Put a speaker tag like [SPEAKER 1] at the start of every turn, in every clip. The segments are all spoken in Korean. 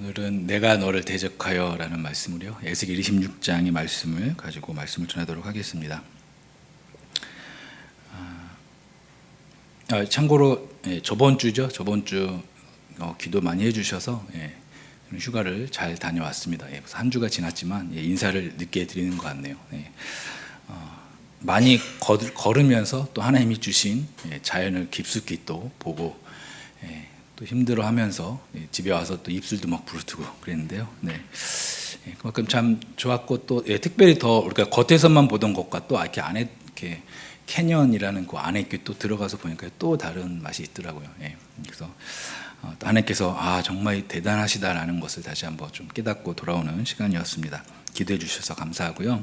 [SPEAKER 1] 오늘은 내가 너를 대적하여 라는 말씀으로요, 에스겔 26장의 말씀을 가지고 말씀을 전하도록 하겠습니다. 참고로 저번 주죠. 저번 주 기도 많이 해주셔서 휴가를 잘 다녀왔습니다. 한 주가 지났지만 인사를 늦게 드리는 것 같네요. 많이 걸으면서 또 하나님이 주신 자연을 깊숙이 또 보고 또 힘들어하면서 집에 와서 또 입술도 막 부르트고 그랬는데요. 그만큼 참 좋았고 또 특별히 더 우리가 겉에서만 보던 것과 또 이렇게 안에 이렇게 캐년이라는 그 안에 이렇게 또 들어가서 보니까 또 다른 맛이 있더라고요. 그래서 하나님께서 정말 대단하시다라는 것을 다시 한번 좀 깨닫고 돌아오는 시간이었습니다. 기도해 주셔서 감사하고요.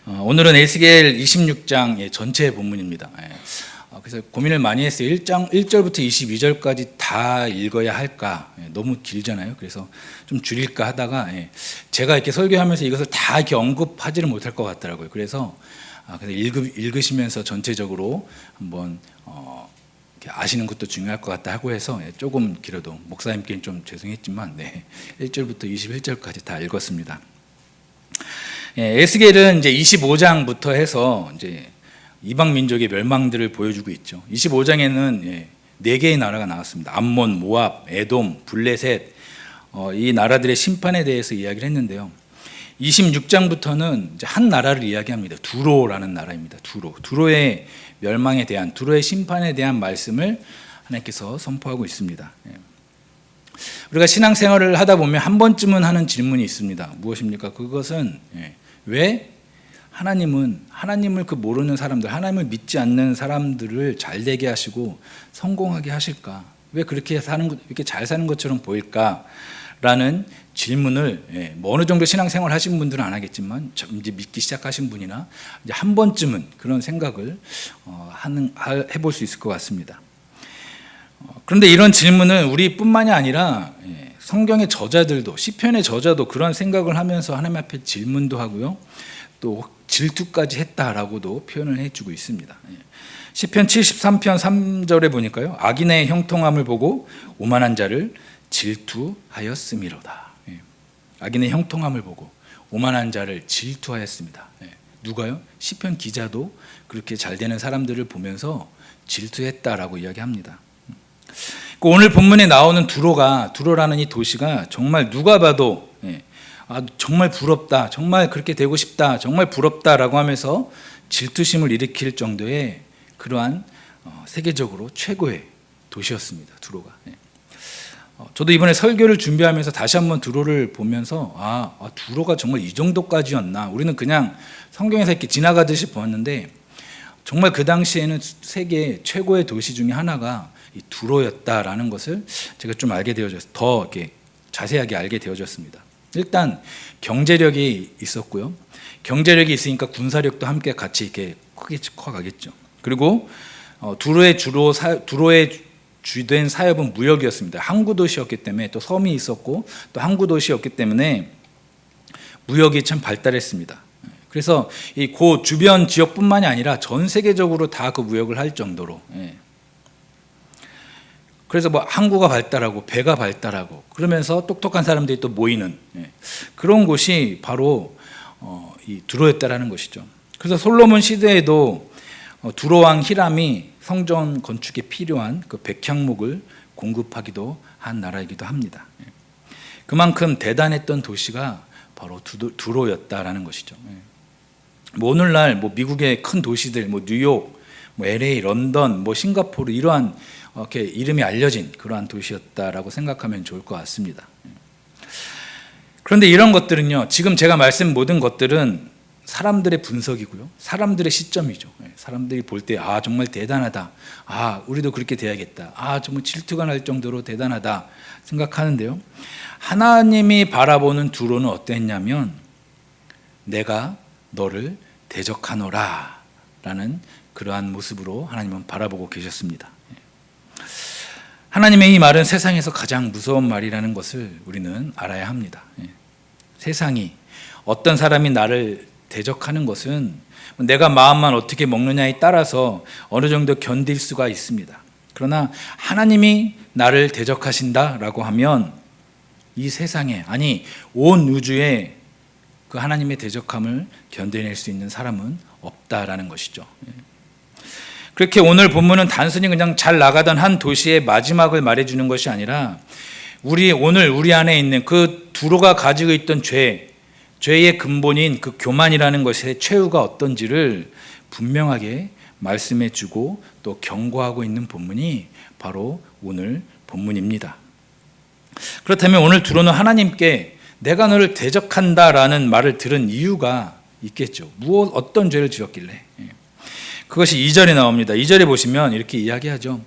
[SPEAKER 1] 오늘은 에스겔 26장 전체 본문입니다. 그래서 고민을 많이 했어요. 1절부터 22절까지 다 읽어야 할까? 너무 길잖아요. 그래서 좀 줄일까 하다가 제가 이렇게 설교하면서 이것을 다 이렇게 언급하지를 못할 것 같더라고요. 그래서 읽으시면서 전체적으로 한번 아시는 것도 중요할 것 같다 하고 해서 조금 길어도 목사님께는 좀 죄송했지만 1절부터 21절까지 다 읽었습니다. 에스겔은 이제 25장부터 해서 이제 이방 민족의 멸망들을 보여주고 있죠. 25장에는 4개의 나라가 나왔습니다. 암몬, 모압, 에돔, 블레셋, 이 나라들의 심판에 대해서 이야기를 했는데요. 26장부터는 이제 한 나라를 이야기합니다. 두로라는 나라입니다. 두로의 멸망에 대한, 두로의 심판에 대한 말씀을 하나님께서 선포하고 있습니다. 우리가 신앙생활을 하다 보면 한 번쯤은 하는 질문이 있습니다. 무엇입니까? 그것은 왜 하나님을 모르는 사람들, 하나님을 믿지 않는 사람들을 잘 되게 하시고 성공하게 하실까? 왜 이렇게 잘 사는 것처럼 보일까?라는 질문을 어느 정도 신앙생활 하신 분들은 안 하겠지만 이제 믿기 시작하신 분이나 이제 한 번쯤은 그런 생각을 해볼 수 있을 것 같습니다. 그런데 이런 질문은 우리뿐만이 아니라 성경의 저자들도, 시편의 저자도 그런 생각을 하면서 하나님 앞에 질문도 하고요, 또 질투까지 했다라고도 표현을 해주고 있습니다. 시편 73편 3절에 보니까요, 악인의 형통함을 보고 오만한 자를 질투하였음이로다. 악인의 형통함을 보고 오만한 자를 질투하였습니다. 누가요? 시편 기자도 그렇게 잘 되는 사람들을 보면서 질투했다라고 이야기합니다. 오늘 본문에 나오는 두로라는 이 도시가 정말 누가 봐도 정말 부럽다, 정말 그렇게 되고 싶다, 정말 부럽다라고 하면서 질투심을 일으킬 정도의 그러한 세계적으로 최고의 도시였습니다. 두로가. 저도 이번에 설교를 준비하면서 다시 한번 두로를 보면서 두로가 정말 이 정도까지였나, 우리는 그냥 성경에서 이렇게 지나가듯이 보았는데 정말 그 당시에는 세계 최고의 도시 중에 하나가 이 두로였다라는 것을 제가 좀 알게 되어졌어요. 더 이렇게 자세하게 알게 되어졌습니다. 일단 경제력이 있었고요. 경제력이 있으니까 군사력도 함께 같이 이렇게 크게 커가겠죠. 그리고 두로의 주된 사업은 무역이었습니다. 항구 도시였기 때문에, 또 섬이 있었고 또 항구 도시였기 때문에 무역이 참 발달했습니다. 그래서 이 그 주변 지역뿐만이 아니라 전 세계적으로 다 그 무역을 할 정도로, 그래서 항구가 발달하고 배가 발달하고 그러면서 똑똑한 사람들이 또 모이는 그런 곳이 바로 이 두로였다라는 것이죠. 그래서 솔로몬 시대에도 두로 왕 히람이 성전 건축에 필요한 그 백향목을 공급하기도 한 나라이기도 합니다. 그만큼 대단했던 도시가 바로 두로였다라는 것이죠. 오늘날 미국의 큰 도시들, 뉴욕, LA, 런던, 싱가포르, 이러한 이렇게 이름이 알려진 그러한 도시였다라고 생각하면 좋을 것 같습니다. 그런데 이런 것들은요, 지금 제가 말씀 모든 것들은 사람들의 분석이고요, 사람들의 시점이죠. 사람들이 볼 때 정말 대단하다, 우리도 그렇게 돼야겠다, 정말 질투가 날 정도로 대단하다 생각하는데요, 하나님이 바라보는 두로는 어땠냐면 내가 너를 대적하노라 라는 그러한 모습으로 하나님은 바라보고 계셨습니다. 하나님의 이 말은 세상에서 가장 무서운 말이라는 것을 우리는 알아야 합니다. 세상이, 어떤 사람이 나를 대적하는 것은 내가 마음만 어떻게 먹느냐에 따라서 어느 정도 견딜 수가 있습니다. 그러나 하나님이 나를 대적하신다라고 하면 이 세상에, 아니 온 우주에 그 하나님의 대적함을 견뎌낼 수 있는 사람은 없다라는 것이죠. 그렇게 오늘 본문은 단순히 그냥 잘 나가던 한 도시의 마지막을 말해주는 것이 아니라 오늘 우리 안에 있는 그 두로가 가지고 있던 죄의 근본인 그 교만이라는 것의 최후가 어떤지를 분명하게 말씀해주고 또 경고하고 있는 본문이 바로 오늘 본문입니다. 그렇다면 오늘 두로는 하나님께 내가 너를 대적한다라는 말을 들은 이유가 있겠죠. 어떤 죄를 지었길래? 그것이 2절에 나옵니다. 2절에 보시면 이렇게 이야기하죠.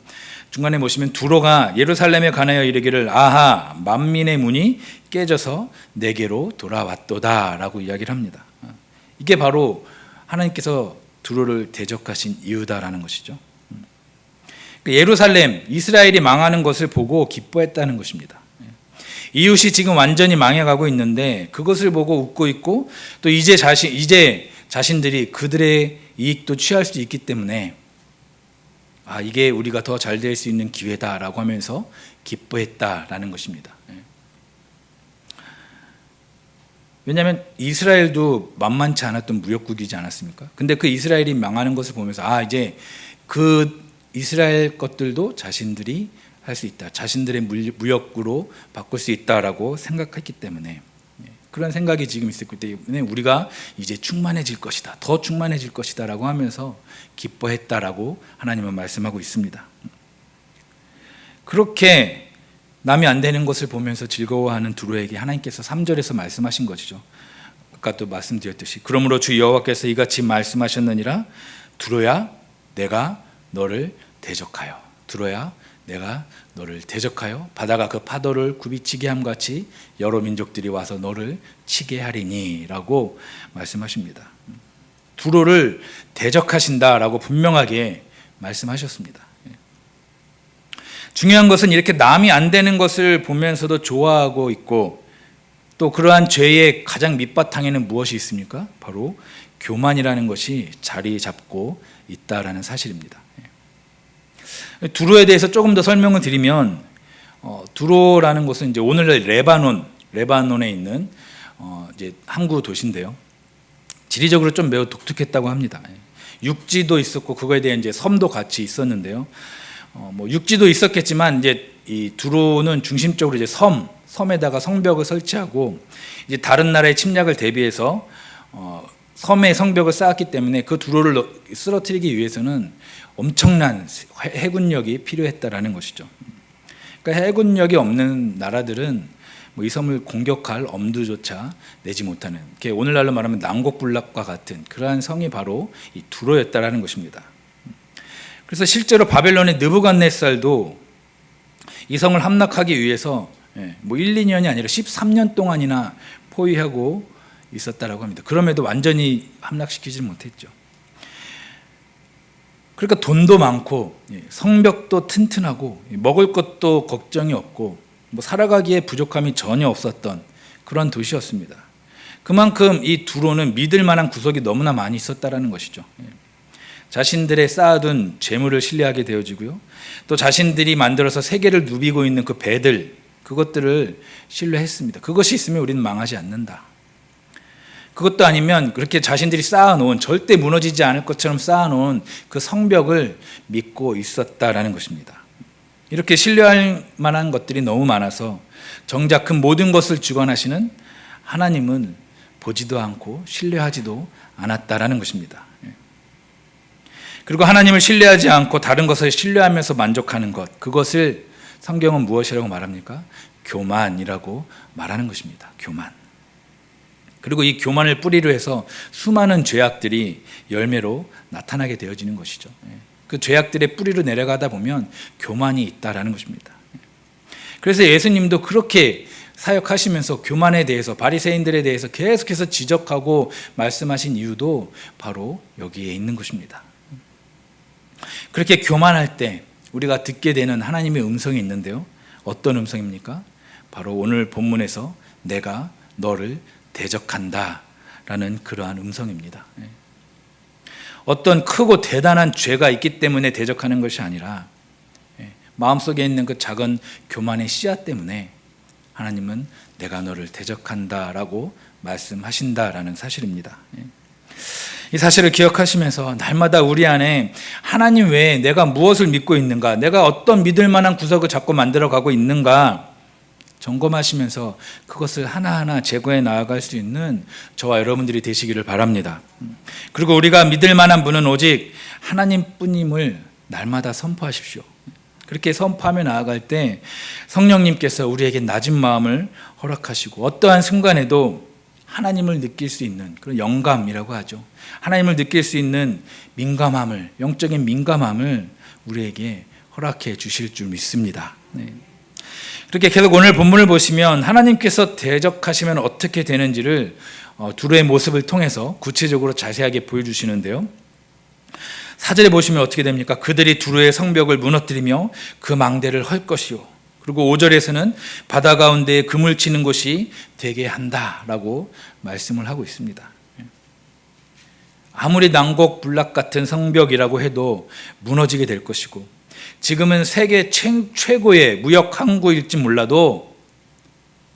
[SPEAKER 1] 중간에 보시면 두로가 예루살렘에 관하여 이르기를 아하 만민의 문이 깨져서 내게로 돌아왔도다 라고 이야기를 합니다. 이게 바로 하나님께서 두로를 대적하신 이유다라는 것이죠. 예루살렘, 이스라엘이 망하는 것을 보고 기뻐했다는 것입니다. 이웃이 지금 완전히 망해가고 있는데 그것을 보고 웃고 있고 또 이제 자신들이 그들의 이익도 취할 수 있기 때문에 이게 우리가 더 잘 될 수 있는 기회다라고 하면서 기뻐했다라는 것입니다. 왜냐하면 이스라엘도 만만치 않았던 무역국이지 않았습니까? 근데 그 이스라엘이 망하는 것을 보면서 이제 그 이스라엘 것들도 자신들이 할 수 있다. 자신들의 무역구로 바꿀 수 있다라고 생각했기 때문에 그런 생각이 지금 있었기 때문에 우리가 이제 충만해질 것이다. 더 충만해질 것이다 라고 하면서 기뻐했다라고 하나님은 말씀하고 있습니다. 그렇게 남이 안 되는 것을 보면서 즐거워하는 두로에게 하나님께서 3절에서 말씀하신 것이죠. 아까 또 말씀드렸듯이 그러므로 주 여호와께서 이같이 말씀하셨느니라 두로야 내가 너를 대적하여 두로야 내가 너를 대적하여 바다가 그 파도를 굽이치게 함같이 여러 민족들이 와서 너를 치게 하리니 라고 말씀하십니다. 두로를 대적하신다라고 분명하게 말씀하셨습니다. 중요한 것은 이렇게 남이 안 되는 것을 보면서도 좋아하고 있고 또 그러한 죄의 가장 밑바탕에는 무엇이 있습니까? 바로 교만이라는 것이 자리 잡고 있다라는 사실입니다. 두로에 대해서 조금 더 설명을 드리면 두로라는 곳은 이제 오늘날 레바논에 있는 이제 항구 도시인데요. 지리적으로 좀 매우 독특했다고 합니다. 육지도 있었고 그거에 대한 이제 섬도 같이 있었는데요. 육지도 있었겠지만 이제 이 두로는 중심적으로 이제 섬에다가 성벽을 설치하고 이제 다른 나라의 침략을 대비해서 섬에 성벽을 쌓았기 때문에 그 두로를 쓰러뜨리기 위해서는 엄청난 해군력이 필요했다라는 것이죠. 그러니까 해군력이 없는 나라들은 이 섬을 공격할 엄두조차 내지 못하는 오늘날로 말하면 난곡불락과 같은 그러한 성이 바로 이 두로였다라는 것입니다. 그래서 실제로 바벨론의 느부갓네살도 이 성을 함락하기 위해서 1, 2년이 아니라 13년 동안이나 포위하고 있었다라고 합니다. 그럼에도 완전히 함락시키지 못했죠. 그러니까 돈도 많고 성벽도 튼튼하고 먹을 것도 걱정이 없고 살아가기에 부족함이 전혀 없었던 그런 도시였습니다. 그만큼 이 두로는 믿을 만한 구석이 너무나 많이 있었다라는 것이죠. 자신들의 쌓아둔 재물을 신뢰하게 되어지고요. 또 자신들이 만들어서 세계를 누비고 있는 그 배들 그것들을 신뢰했습니다. 그것이 있으면 우리는 망하지 않는다. 그것도 아니면 그렇게 자신들이 쌓아놓은 절대 무너지지 않을 것처럼 쌓아놓은 그 성벽을 믿고 있었다라는 것입니다. 이렇게 신뢰할 만한 것들이 너무 많아서 정작 그 모든 것을 주관하시는 하나님은 보지도 않고 신뢰하지도 않았다라는 것입니다. 그리고 하나님을 신뢰하지 않고 다른 것을 신뢰하면서 만족하는 것 그것을 성경은 무엇이라고 말합니까? 교만이라고 말하는 것입니다. 교만. 그리고 이 교만을 뿌리로 해서 수많은 죄악들이 열매로 나타나게 되어지는 것이죠. 그 죄악들의 뿌리로 내려가다 보면 교만이 있다라는 것입니다. 그래서 예수님도 그렇게 사역하시면서 교만에 대해서 바리새인들에 대해서 계속해서 지적하고 말씀하신 이유도 바로 여기에 있는 것입니다. 그렇게 교만할 때 우리가 듣게 되는 하나님의 음성이 있는데요. 어떤 음성입니까? 바로 오늘 본문에서 내가 너를 대적한다 라는 그러한 음성입니다. 어떤 크고 대단한 죄가 있기 때문에 대적하는 것이 아니라 마음속에 있는 그 작은 교만의 씨앗 때문에 하나님은 내가 너를 대적한다라고 말씀하신다라는 사실입니다. 이 사실을 기억하시면서 날마다 우리 안에 하나님 외에 내가 무엇을 믿고 있는가, 내가 어떤 믿을 만한 구석을 자꾸 만들어가고 있는가 점검하시면서 그것을 하나하나 제거해 나아갈 수 있는 저와 여러분들이 되시기를 바랍니다. 그리고 우리가 믿을 만한 분은 오직 하나님뿐임을 날마다 선포하십시오. 그렇게 선포하며 나아갈 때 성령님께서 우리에게 낮은 마음을 허락하시고 어떠한 순간에도 하나님을 느낄 수 있는 그런 영감이라고 하죠. 하나님을 느낄 수 있는 민감함을, 영적인 민감함을 우리에게 허락해 주실 줄 믿습니다. 그렇게 계속 오늘 본문을 보시면 하나님께서 대적하시면 어떻게 되는지를 두로의 모습을 통해서 구체적으로 자세하게 보여주시는데요. 4절에 보시면 어떻게 됩니까? 그들이 두로의 성벽을 무너뜨리며 그 망대를 헐 것이요. 그리고 5절에서는 바다 가운데에 금을 치는 곳이 되게 한다라고 말씀을 하고 있습니다. 아무리 난곡불락 같은 성벽이라고 해도 무너지게 될 것이고, 지금은 세계 최고의 무역 항구일지 몰라도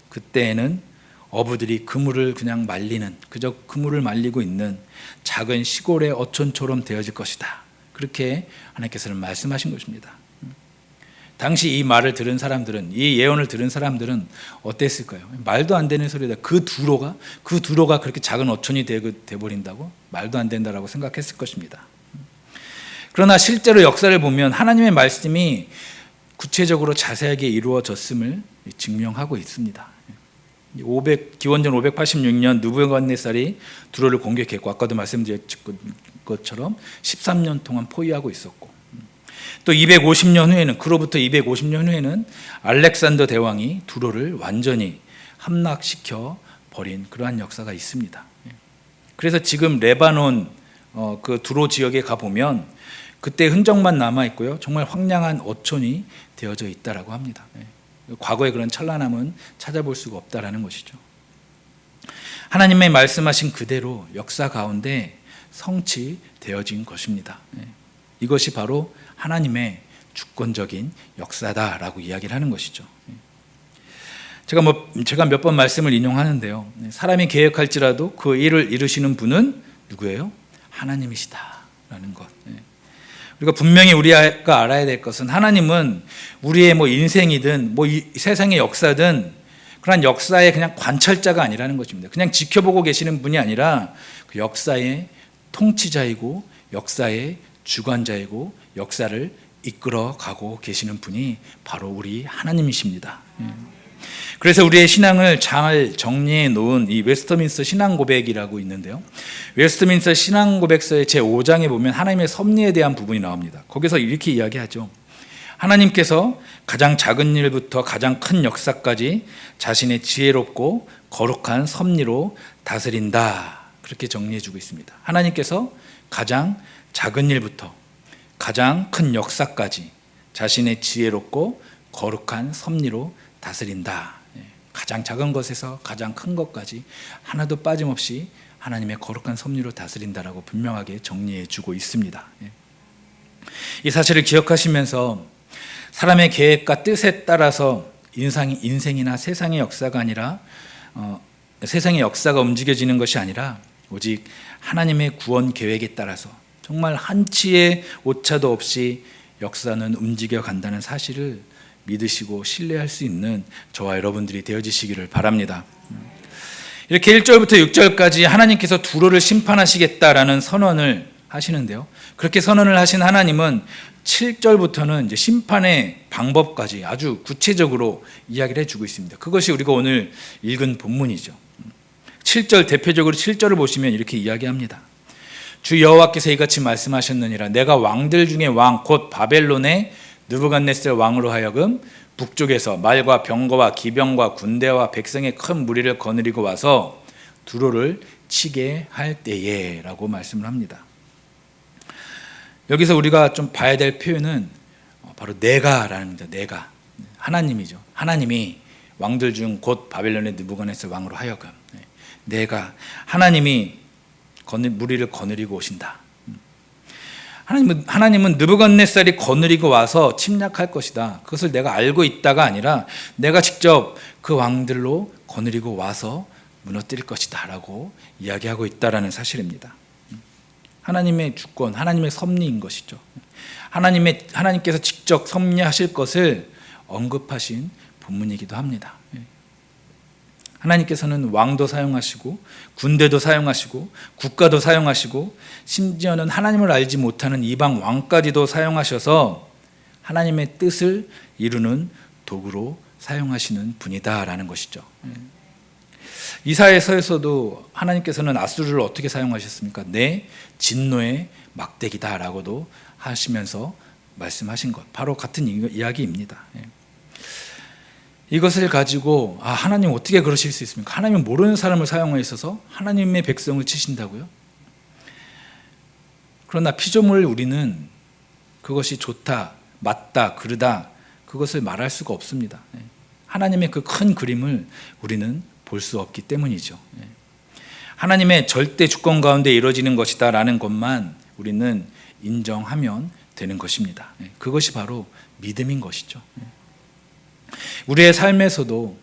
[SPEAKER 1] 그때에는 어부들이 그물을 그냥 말리는, 그저 그물을 말리고 있는 작은 시골의 어촌처럼 되어질 것이다. 그렇게 하나님께서는 말씀하신 것입니다. 당시 이 말을 들은 사람들은, 이 예언을 들은 사람들은 어땠을까요? 말도 안 되는 소리다. 그 두로가 그렇게 작은 어촌이 되어버린다고? 말도 안 된다라고 생각했을 것입니다. 그러나 실제로 역사를 보면 하나님의 말씀이 구체적으로 자세하게 이루어졌음을 증명하고 있습니다. 기원전 586년 누부갓네살이 두로를 공격했고, 아까도 말씀드린 것처럼 13년 동안 포위하고 있었고, 또 250년 후에는, 그로부터 250년 후에는 알렉산더 대왕이 두로를 완전히 함락시켜 버린 그러한 역사가 있습니다. 그래서 지금 레바논 그 두로 지역에 가보면 그때 흔적만 남아 있고요, 정말 황량한 어촌이 되어져 있다라고 합니다. 과거의 그런 찬란함은 찾아볼 수가 없다라는 것이죠. 하나님의 말씀하신 그대로 역사 가운데 성취되어진 것입니다. 이것이 바로 하나님의 주권적인 역사다라고 이야기를 하는 것이죠. 제가 몇 번 말씀을 인용하는데요, 사람이 계획할지라도 그 일을 이루시는 분은 누구예요? 하나님이시다라는 것. 우리가 분명히 우리가 알아야 될 것은, 하나님은 우리의 인생이든 이 세상의 역사든 그런 역사의 그냥 관찰자가 아니라는 것입니다. 그냥 지켜보고 계시는 분이 아니라 그 역사의 통치자이고 역사의 주관자이고 역사를 이끌어가고 계시는 분이 바로 우리 하나님이십니다. 그래서 우리의 신앙을 잘 정리해 놓은 이 웨스터민스터 신앙고백이라고 있는데요, 웨스터민스터 신앙고백서의 제5장에 보면 하나님의 섭리에 대한 부분이 나옵니다. 거기서 이렇게 이야기하죠. 하나님께서 가장 작은 일부터 가장 큰 역사까지 자신의 지혜롭고 거룩한 섭리로 다스린다, 그렇게 정리해 주고 있습니다. 하나님께서 가장 작은 일부터 가장 큰 역사까지 자신의 지혜롭고 거룩한 섭리로 다스린다. 가장 작은 것에서 가장 큰 것까지 하나도 빠짐없이 하나님의 거룩한 섭리로 다스린다라고 분명하게 정리해 주고 있습니다. 이 사실을 기억하시면서 사람의 계획과 뜻에 따라서 인생이나 세상의 역사가 아니라 세상의 역사가 움직여지는 것이 아니라 오직 하나님의 구원 계획에 따라서 정말 한치의 오차도 없이 역사는 움직여 간다는 사실을 믿으시고 신뢰할 수 있는 저와 여러분들이 되어지시기를 바랍니다. 이렇게 1절부터 6절까지 하나님께서 두로를 심판하시겠다라는 선언을 하시는데요, 그렇게 선언을 하신 하나님은 7절부터는 이제 심판의 방법까지 아주 구체적으로 이야기를 해주고 있습니다. 그것이 우리가 오늘 읽은 본문이죠. 7절, 대표적으로 7절을 보시면 이렇게 이야기합니다. 주 여호와께서 이같이 말씀하셨느니라. 내가 왕들 중에 왕 곧 바벨론의 느부갓네살 왕으로 하여금 북쪽에서 말과 병거와 기병과 군대와 백성의 큰 무리를 거느리고 와서 두로를 치게 할 때에 라고 말씀을 합니다. 여기서 우리가 좀 봐야 될 표현은 바로 내가라는 겁니다. 내가, 하나님이죠. 하나님이 왕들 중 곧 바벨론의 느부갓네살 왕으로 하여금, 내가, 하나님이 무리를 거느리고 오신다. 하나님은 느부갓네살이 거느리고 와서 침략할 것이다, 그것을 내가 알고 있다가 아니라 내가 직접 그 왕들로 거느리고 와서 무너뜨릴 것이다 라고 이야기하고 있다라는 사실입니다. 하나님의 주권, 하나님의 섭리인 것이죠. 하나님께서 직접 섭리하실 것을 언급하신 본문이기도 합니다. 하나님께서는 왕도 사용하시고 군대도 사용하시고 국가도 사용하시고 심지어는 하나님을 알지 못하는 이방 왕까지도 사용하셔서 하나님의 뜻을 이루는 도구로 사용하시는 분이다라는 것이죠. 이사야서에서도 하나님께서는 아수르를 어떻게 사용하셨습니까? 내 진노의 막대기다라고도 하시면서 말씀하신 것, 바로 같은 이야기입니다. 이것을 가지고 하나님 어떻게 그러실 수 있습니까? 하나님은 모르는 사람을 사용하셔서 하나님의 백성을 치신다고요? 그러나 피조물 우리는 그것이 좋다, 맞다, 그르다 그것을 말할 수가 없습니다. 하나님의 그 큰 그림을 우리는 볼 수 없기 때문이죠. 하나님의 절대 주권 가운데 이루어지는 것이다 라는 것만 우리는 인정하면 되는 것입니다. 그것이 바로 믿음인 것이죠. 우리의 삶에서도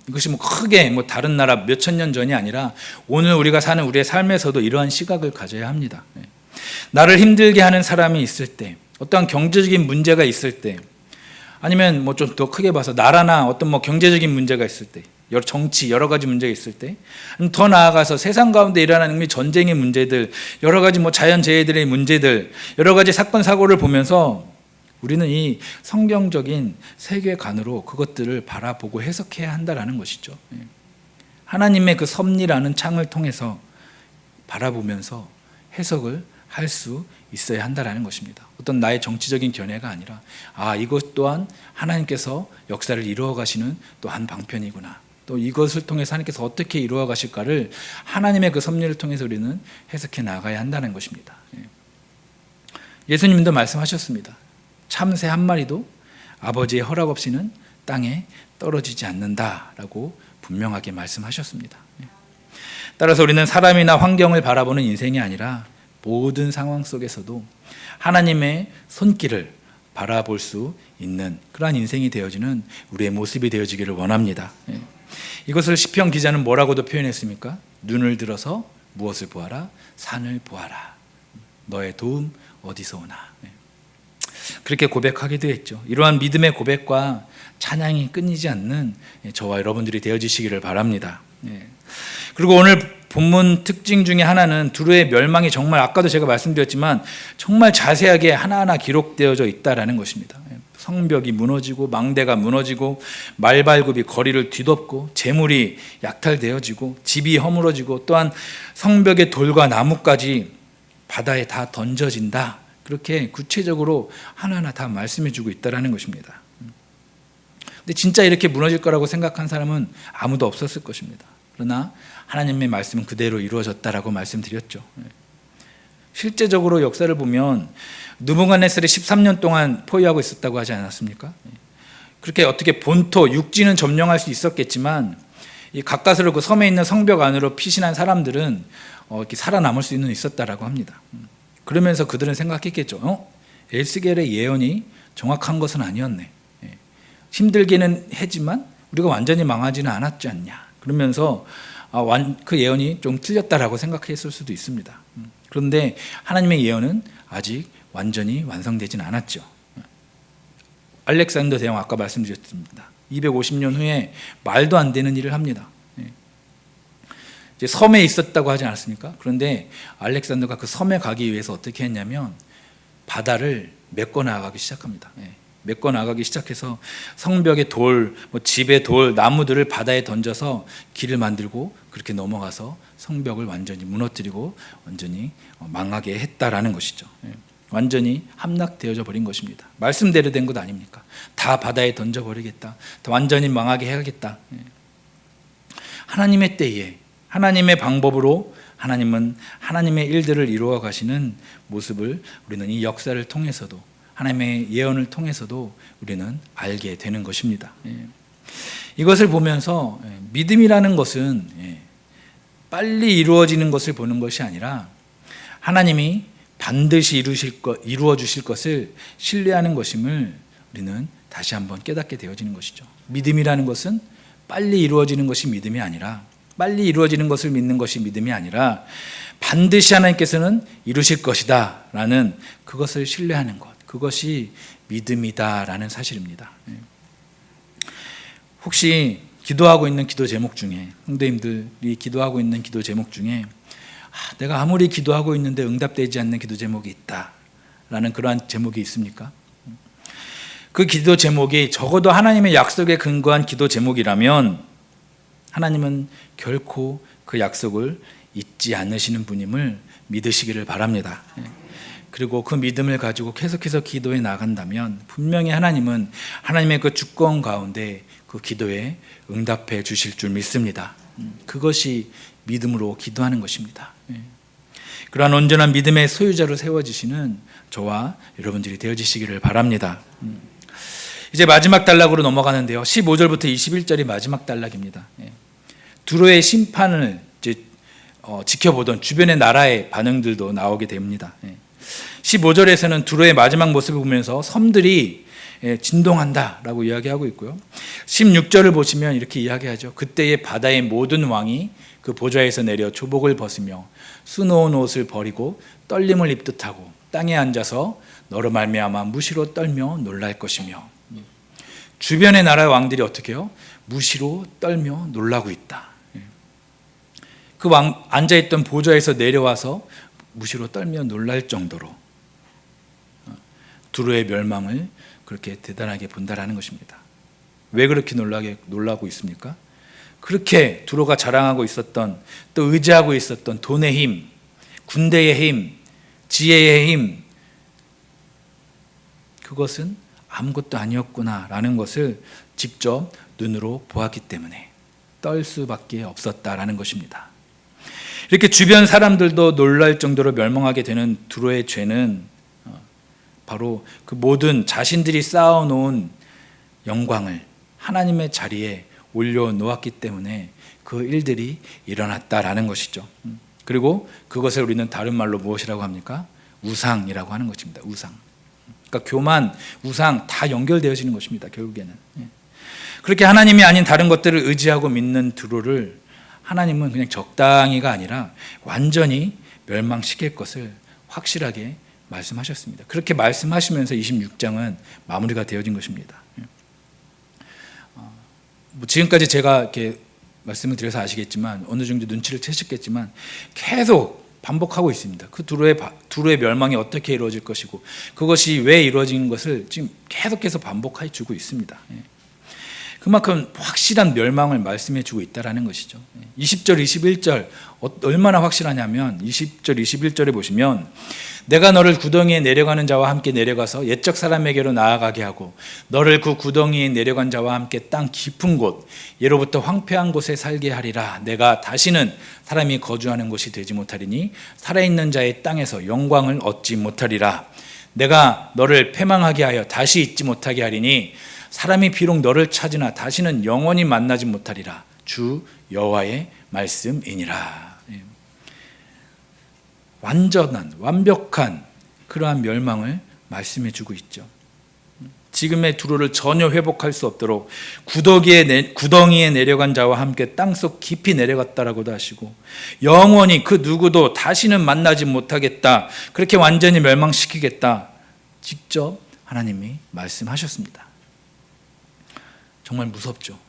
[SPEAKER 1] 이것이 크게 다른 나라 몇천 년 전이 아니라 오늘 우리가 사는 우리의 삶에서도 이러한 시각을 가져야 합니다. 나를 힘들게 하는 사람이 있을 때, 어떠한 경제적인 문제가 있을 때, 아니면 좀 더 크게 봐서 나라나 어떤 경제적인 문제가 있을 때, 정치 여러 가지 문제가 있을 때, 더 나아가서 세상 가운데 일어나는 전쟁의 문제들, 여러 가지 자연재해들의 문제들, 여러 가지 사건 사고를 보면서 우리는 이 성경적인 세계관으로 그것들을 바라보고 해석해야 한다라는 것이죠. 하나님의 그 섭리라는 창을 통해서 바라보면서 해석을 할 수 있어야 한다라는 것입니다. 어떤 나의 정치적인 견해가 아니라 이것 또한 하나님께서 역사를 이루어 가시는 또 한 방편이구나. 또 이것을 통해서 하나님께서 어떻게 이루어 가실까를 하나님의 그 섭리를 통해서 우리는 해석해 나가야 한다는 것입니다. 예수님도 말씀하셨습니다. 참새 한 마리도 아버지의 허락 없이는 땅에 떨어지지 않는다라고 분명하게 말씀하셨습니다. 따라서 우리는 사람이나 환경을 바라보는 인생이 아니라 모든 상황 속에서도 하나님의 손길을 바라볼 수 있는 그러한 인생이 되어지는 우리의 모습이 되어지기를 원합니다. 이것을 시편 기자는 뭐라고도 표현했습니까? 눈을 들어서 무엇을 보아라? 산을 보아라. 너의 도움 어디서 오나? 그렇게 고백하기도 했죠. 이러한 믿음의 고백과 찬양이 끊이지 않는 저와 여러분들이 되어지시기를 바랍니다. 그리고 오늘 본문 특징 중에 하나는 두루의 멸망이 정말 아까도 제가 말씀드렸지만 정말 자세하게 하나하나 기록되어져 있다라는 것입니다. 성벽이 무너지고 망대가 무너지고 말발굽이 거리를 뒤덮고 재물이 약탈되어지고 집이 허물어지고 또한 성벽의 돌과 나무까지 바다에 다 던져진다. 그렇게 구체적으로 하나하나 다 말씀해주고 있다라는 것입니다. 근데 진짜 이렇게 무너질 거라고 생각한 사람은 아무도 없었을 것입니다. 그러나 하나님의 말씀은 그대로 이루어졌다라고 말씀드렸죠. 실제적으로 역사를 보면 느부갓네살이 13년 동안 포위하고 있었다고 하지 않았습니까? 그렇게 어떻게 본토 육지는 점령할 수 있었겠지만 이 가까스로 그 섬에 있는 성벽 안으로 피신한 사람들은 이렇게 살아남을 수는 있었다라고 합니다. 그러면서 그들은 생각했겠죠. 에스겔의 예언이 정확한 것은 아니었네. 힘들게는 했지만 우리가 완전히 망하지는 않았지 않냐. 그러면서 그 예언이 좀 틀렸다라고 생각했을 수도 있습니다. 그런데 하나님의 예언은 아직 완전히 완성되진 않았죠. 알렉산더 대왕 아까 말씀드렸습니다. 250년 후에 말도 안 되는 일을 합니다. 이제 섬에 있었다고 하지 않았습니까? 그런데 알렉산더가 그 섬에 가기 위해서 어떻게 했냐면 바다를 메꿔 나가기 시작합니다. 메꿔 나가기 시작해서 성벽의 돌, 집의 돌, 나무들을 바다에 던져서 길을 만들고 그렇게 넘어가서 성벽을 완전히 무너뜨리고 완전히 망하게 했다라는 것이죠. 완전히 함락되어져 버린 것입니다. 말씀대로 된 것 아닙니까? 다 바다에 던져버리겠다. 다 완전히 망하게 해야겠다. 하나님의 때에 하나님의 방법으로 하나님은 하나님의 일들을 이루어 가시는 모습을 우리는 이 역사를 통해서도 하나님의 예언을 통해서도 우리는 알게 되는 것입니다. 이것을 보면서 믿음이라는 것은 빨리 이루어지는 것을 보는 것이 아니라 하나님이 반드시 이루어 주실 것을 신뢰하는 것임을 우리는 다시 한번 깨닫게 되어지는 것이죠. 믿음이라는 것은 빨리 이루어지는 것이 믿음이 아니라, 빨리 이루어지는 것을 믿는 것이 믿음이 아니라 반드시 하나님께서는 이루실 것이다 라는 그것을 신뢰하는 것, 그것이 믿음이다 라는 사실입니다. 혹시 기도하고 있는 기도 제목 중에, 성도님들이 기도하고 있는 기도 제목 중에 내가 아무리 기도하고 있는데 응답되지 않는 기도 제목이 있다 라는 그러한 제목이 있습니까? 그 기도 제목이 적어도 하나님의 약속에 근거한 기도 제목이라면 하나님은 결코 그 약속을 잊지 않으시는 분임을 믿으시기를 바랍니다. 그리고 그 믿음을 가지고 계속해서 기도해 나간다면 분명히 하나님은 하나님의 그 주권 가운데 그 기도에 응답해 주실 줄 믿습니다. 그것이 믿음으로 기도하는 것입니다. 그러한 온전한 믿음의 소유자로 세워지시는 저와 여러분들이 되어지시기를 바랍니다. 이제 마지막 단락으로 넘어가는데요. 15절부터 21절이 마지막 단락입니다. 두로의 심판을 이제 지켜보던 주변의 나라의 반응들도 나오게 됩니다. 15절에서는 두로의 마지막 모습을 보면서 섬들이 진동한다라고 이야기하고 있고요. 16절을 보시면 이렇게 이야기하죠. 그때의 바다의 모든 왕이 그 보좌에서 내려 조복을 벗으며 수놓은 옷을 버리고 떨림을 입듯 하고 땅에 앉아서 너로 말미암아 무시로 떨며 놀랄 것이며, 주변의 나라 왕들이 어떻게 해요? 무시로 떨며 놀라고 있다. 그 왕 앉아있던 보좌에서 내려와서 무시로 떨며 놀랄 정도로 두로의 멸망을 그렇게 대단하게 본다라는 것입니다. 왜 그렇게 놀라고 있습니까? 그렇게 두로가 자랑하고 있었던, 또 의지하고 있었던 돈의 힘, 군대의 힘, 지혜의 힘, 그것은 아무것도 아니었구나라는 것을 직접 눈으로 보았기 때문에 떨 수밖에 없었다라는 것입니다. 이렇게 주변 사람들도 놀랄 정도로 멸망하게 되는 두로의 죄는 바로 그 모든 자신들이 쌓아놓은 영광을 하나님의 자리에 올려놓았기 때문에 그 일들이 일어났다라는 것이죠. 그리고 그것을 우리는 다른 말로 무엇이라고 합니까? 우상이라고 하는 것입니다. 우상. 그러니까 교만, 우상 다 연결되어지는 것입니다. 결국에는. 그렇게 하나님이 아닌 다른 것들을 의지하고 믿는 두로를 하나님은 그냥 적당히가 아니라 완전히 멸망시킬 것을 확실하게 말씀하셨습니다. 그렇게 말씀하시면서 26장은 마무리가 되어진 것입니다. 지금까지 제가 이렇게 말씀을 드려서 아시겠지만, 어느 정도 눈치를 채셨겠지만 계속 반복하고 있습니다. 그 두로의 멸망이 어떻게 이루어질 것이고 그것이 왜 이루어진 것을 지금 계속해서 반복해 주고 있습니다. 그만큼 확실한 멸망을 말씀해 주고 있다는 것이죠. 20절, 21절 얼마나 확실하냐면 20절, 21절에 보시면 내가 너를 구덩이에 내려가는 자와 함께 내려가서 옛적 사람에게로 나아가게 하고 너를 그 구덩이에 내려간 자와 함께 땅 깊은 곳 예로부터 황폐한 곳에 살게 하리라. 내가 다시는 사람이 거주하는 곳이 되지 못하리니 살아있는 자의 땅에서 영광을 얻지 못하리라. 내가 너를 패망하게 하여 다시 잊지 못하게 하리니 사람이 비록 너를 찾으나 다시는 영원히 만나지 못하리라. 주 여호와의 말씀이니라. 완벽한 그러한 멸망을 말씀해 주고 있죠. 지금의 두로를 전혀 회복할 수 없도록 구덩이에 내려간 자와 함께 땅속 깊이 내려갔다라고도 하시고 영원히 그 누구도 다시는 만나지 못하겠다. 그렇게 완전히 멸망시키겠다. 직접 하나님이 말씀하셨습니다. 정말 무섭죠.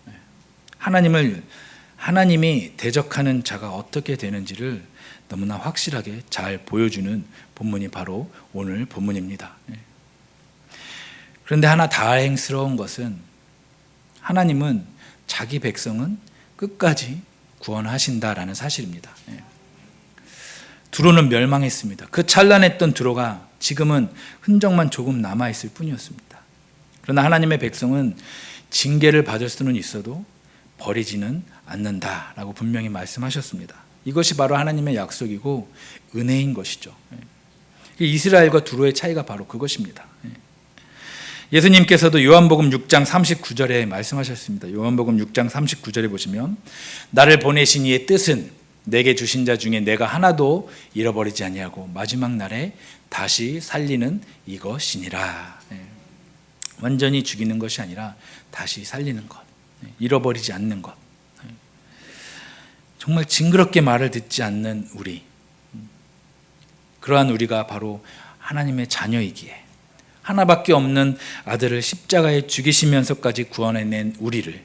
[SPEAKER 1] 하나님이 대적하는 자가 어떻게 되는지를 너무나 확실하게 잘 보여주는 본문이 바로 오늘 본문입니다. 그런데 하나 다행스러운 것은 하나님은 자기 백성은 끝까지 구원하신다라는 사실입니다. 두로는 멸망했습니다. 그 찬란했던 두로가 지금은 흔적만 조금 남아있을 뿐이었습니다. 그러나 하나님의 백성은 징계를 받을 수는 있어도 버리지는 않는다라고 분명히 말씀하셨습니다. 이것이 바로 하나님의 약속이고 은혜인 것이죠. 이스라엘과 두로의 차이가 바로 그것입니다. 예수님께서도 요한복음 6장 39절에 말씀하셨습니다. 요한복음 6장 39절에 보시면 나를 보내신 이의 뜻은 내게 주신 자 중에 내가 하나도 잃어버리지 아니하고 마지막 날에 다시 살리는 이것이니라. 완전히 죽이는 것이 아니라 다시 살리는 것. 잃어버리지 않는 것, 정말 징그럽게 말을 듣지 않는 우리, 그러한 우리가 바로 하나님의 자녀이기에 하나밖에 없는 아들을 십자가에 죽이시면서까지 구원해낸 우리를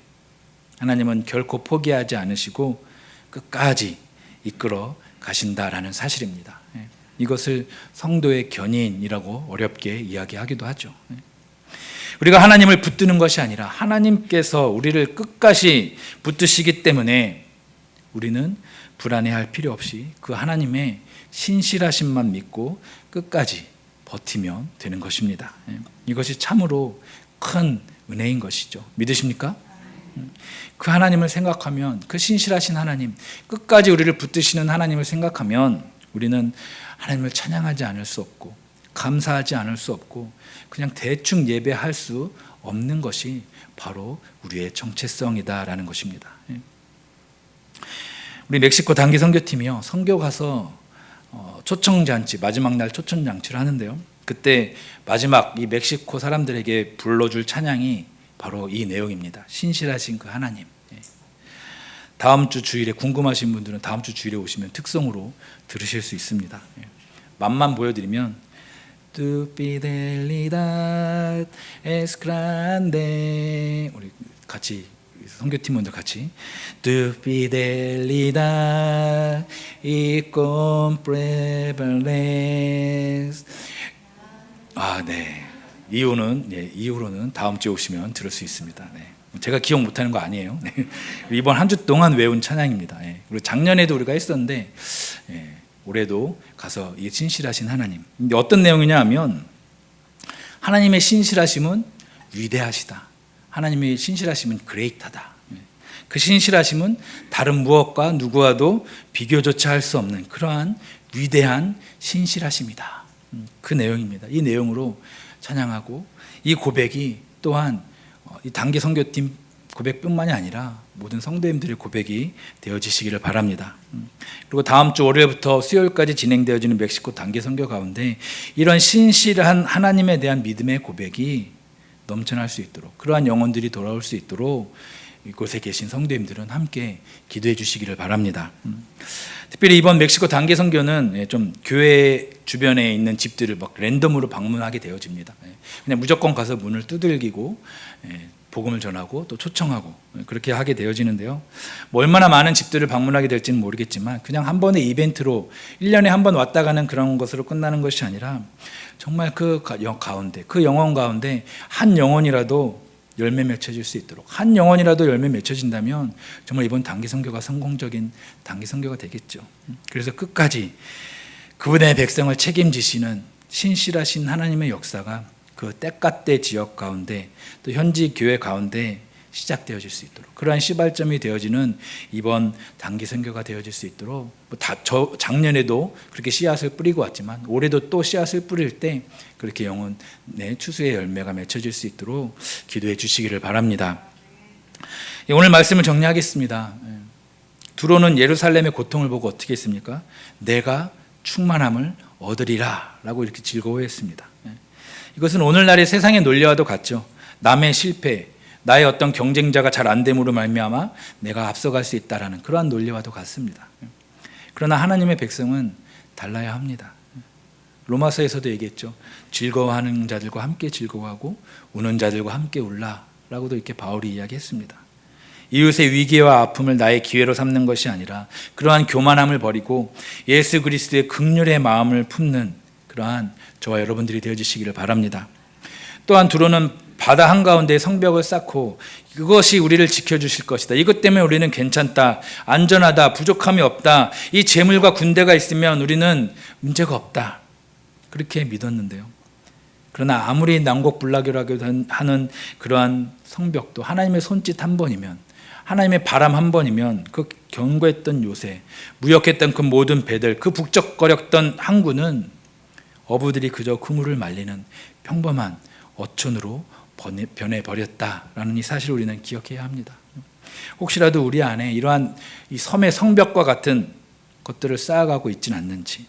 [SPEAKER 1] 하나님은 결코 포기하지 않으시고 끝까지 이끌어 가신다라는 사실입니다. 이것을 성도의 견인이라고 어렵게 이야기하기도 하죠. 우리가 하나님을 붙드는 것이 아니라 하나님께서 우리를 끝까지 붙드시기 때문에 우리는 불안해할 필요 없이 그 하나님의 신실하심만 믿고 끝까지 버티면 되는 것입니다. 이것이 참으로 큰 은혜인 것이죠. 믿으십니까? 그 하나님을 생각하면, 그 신실하신 하나님, 끝까지 우리를 붙드시는 하나님을 생각하면 우리는 하나님을 찬양하지 않을 수 없고 감사하지 않을 수 없고 그냥 대충 예배할 수 없는 것이 바로 우리의 정체성이다라는 것입니다. 우리 멕시코 단기 선교팀이요, 선교 가서 초청잔치, 마지막 날 초청잔치를 하는데요, 그때 마지막 이 멕시코 사람들에게 불러줄 찬양이 바로 이 내용입니다. 신실하신 그 하나님. 다음 주 주일에 궁금하신 분들은 다음 주 주일에 오시면 특송으로 들으실 수 있습니다. 맛만 보여드리면 Tu fidelidad es grande, 우리 같이 선교팀원들 같이 Tu fidelidad incomparables. 네. 이후로는 다음 주에 오시면 들을 수 있습니다. 제가 기억 못하는 거 아니에요. 이번 한 주 동안 외운 찬양입니다. 그리고 작년에도 우리가 했었는데 올해도 가서 이 신실하신 하나님. 근데 어떤 내용이냐 하면 하나님의 신실하심은 위대하시다. 하나님의 신실하심은 그레이트하다. 그 신실하심은 다른 무엇과 누구와도 비교조차 할 수 없는 그러한 위대한 신실하심이다. 그 내용입니다. 이 내용으로 찬양하고 이 고백이 또한 이 단기 선교팀 고백뿐만이 아니라 모든 성도님들의 고백이 되어지시기를 바랍니다. 그리고 다음 주 월요일부터 수요일까지 진행되어지는 멕시코 단기 선교 가운데 이런 신실한 하나님에 대한 믿음의 고백이 넘쳐날 수 있도록, 그러한 영혼들이 돌아올 수 있도록 이곳에 계신 성도님들은 함께 기도해 주시기를 바랍니다. 특별히 이번 멕시코 단기 선교는 좀 교회 주변에 있는 집들을 막 랜덤으로 방문하게 되어집니다. 그냥 무조건 가서 문을 두들기고 복음을 전하고 또 초청하고 그렇게 하게 되어지는데요, 얼마나 많은 집들을 방문하게 될지는 모르겠지만 그냥 한 번의 이벤트로 1년에 한 번 왔다 가는 그런 것으로 끝나는 것이 아니라 정말 그 가운데, 그 영혼 가운데 한 영혼이라도 열매 맺혀질 수 있도록, 한 영혼이라도 열매 맺혀진다면 정말 이번 단기 선교가 성공적인 단기 선교가 되겠죠. 그래서 끝까지 그분의 백성을 책임지시는 신실하신 하나님의 역사가 그 때까때 지역 가운데 또 현지 교회 가운데 시작되어질 수 있도록, 그러한 시발점이 되어지는 이번 단기 선교가 되어질 수 있도록, 작년에도 그렇게 씨앗을 뿌리고 왔지만 올해도 또 씨앗을 뿌릴 때 그렇게 영혼의 추수의 열매가 맺혀질 수 있도록 기도해 주시기를 바랍니다. 오늘 말씀을 정리하겠습니다. 두로는 예루살렘의 고통을 보고 어떻게 했습니까? 내가 충만함을 얻으리라 라고 이렇게 즐거워했습니다. 이것은 오늘날의 세상의 논리와도 같죠. 남의 실패, 나의 어떤 경쟁자가 잘 안 됨으로 말미암아 내가 앞서갈 수 있다라는 그러한 논리와도 같습니다. 그러나 하나님의 백성은 달라야 합니다. 로마서에서도 얘기했죠. 즐거워하는 자들과 함께 즐거워하고 우는 자들과 함께 울라라고도 이렇게 바울이 이야기했습니다. 이웃의 위기와 아픔을 나의 기회로 삼는 것이 아니라 그러한 교만함을 버리고 예수 그리스도의 긍휼의 마음을 품는 그러한 저와 여러분들이 되어주시기를 바랍니다. 또한 두로는 바다 한가운데 성벽을 쌓고 그것이 우리를 지켜주실 것이다. 이것 때문에 우리는 괜찮다, 안전하다, 부족함이 없다, 이 재물과 군대가 있으면 우리는 문제가 없다, 그렇게 믿었는데요. 그러나 아무리 난곡불락이라고 하는 그러한 성벽도 하나님의 손짓 한 번이면, 하나님의 바람 한 번이면 그 견고했던 요새, 무역했던 그 모든 배들, 그 북적거렸던 항구는 어부들이 그저 그물을 말리는 평범한 어촌으로 변해버렸다라는 이 사실을 우리는 기억해야 합니다. 혹시라도 우리 안에 이러한 이 섬의 성벽과 같은 것들을 쌓아가고 있지는 않는지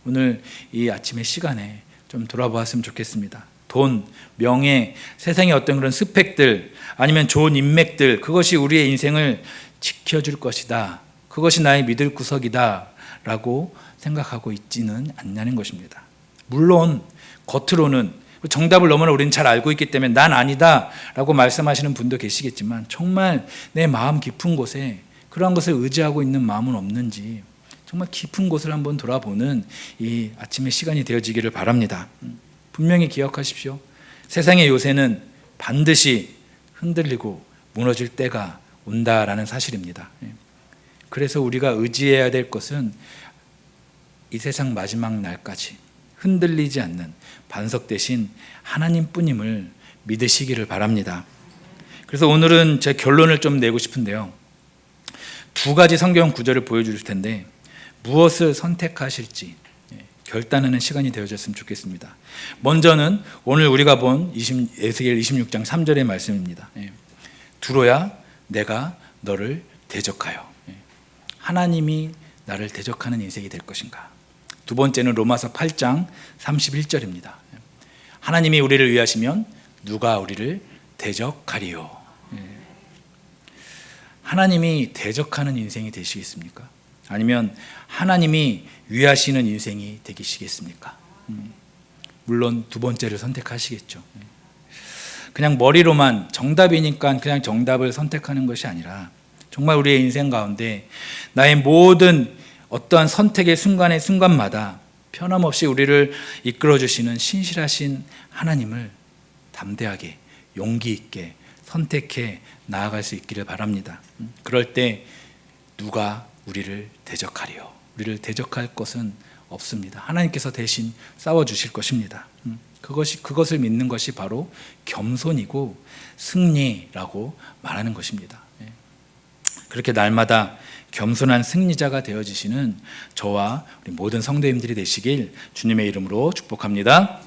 [SPEAKER 1] 오늘 이 아침의 시간에 좀 돌아보았으면 좋겠습니다. 돈, 명예, 세상의 어떤 그런 스펙들 아니면 좋은 인맥들, 그것이 우리의 인생을 지켜줄 것이다, 그것이 나의 믿을 구석이다 라고 생각하고 있지는 않냐는 것입니다. 물론 겉으로는 정답을 너무나 우리는 잘 알고 있기 때문에 난 아니다 라고 말씀하시는 분도 계시겠지만, 정말 내 마음 깊은 곳에 그러한 것을 의지하고 있는 마음은 없는지 정말 깊은 곳을 한번 돌아보는 이 아침의 시간이 되어지기를 바랍니다. 분명히 기억하십시오. 세상의 요새는 반드시 흔들리고 무너질 때가 온다라는 사실입니다. 그래서 우리가 의지해야 될 것은 이 세상 마지막 날까지 흔들리지 않는 반석 대신 하나님뿐임을 믿으시기를 바랍니다. 그래서 오늘은 제 결론을 좀 내고 싶은데요, 두 가지 성경 구절을 보여줄 텐데 무엇을 선택하실지 결단하는 시간이 되어졌으면 좋겠습니다. 먼저는 오늘 우리가 본 에스겔 26장 3절의 말씀입니다. 두로야, 내가 너를 대적하여. 하나님이 나를 대적하는 인생이 될 것인가. 두 번째는 로마서 8장 31절입니다. 하나님이 우리를 위하시면 누가 우리를 대적하리요. 하나님이 대적하는 인생이 되시겠습니까? 아니면 하나님이 위하시는 인생이 되시겠습니까? 물론 두 번째를 선택하시겠죠. 그냥 머리로만 정답이니까 그냥 정답을 선택하는 것이 아니라 정말 우리의 인생 가운데 나의 모든 어떠한 선택의 순간마다 편함없이 우리를 이끌어주시는 신실하신 하나님을 담대하게 용기 있게 선택해 나아갈 수 있기를 바랍니다. 그럴 때 누가 우리를 대적하리요. 우리를 대적할 것은 없습니다. 하나님께서 대신 싸워주실 것입니다. 그것을 믿는 것이 바로 겸손이고 승리라고 말하는 것입니다. 그렇게 날마다 겸손한 승리자가 되어지시는 저와 우리 모든 성도님들이 되시길 주님의 이름으로 축복합니다.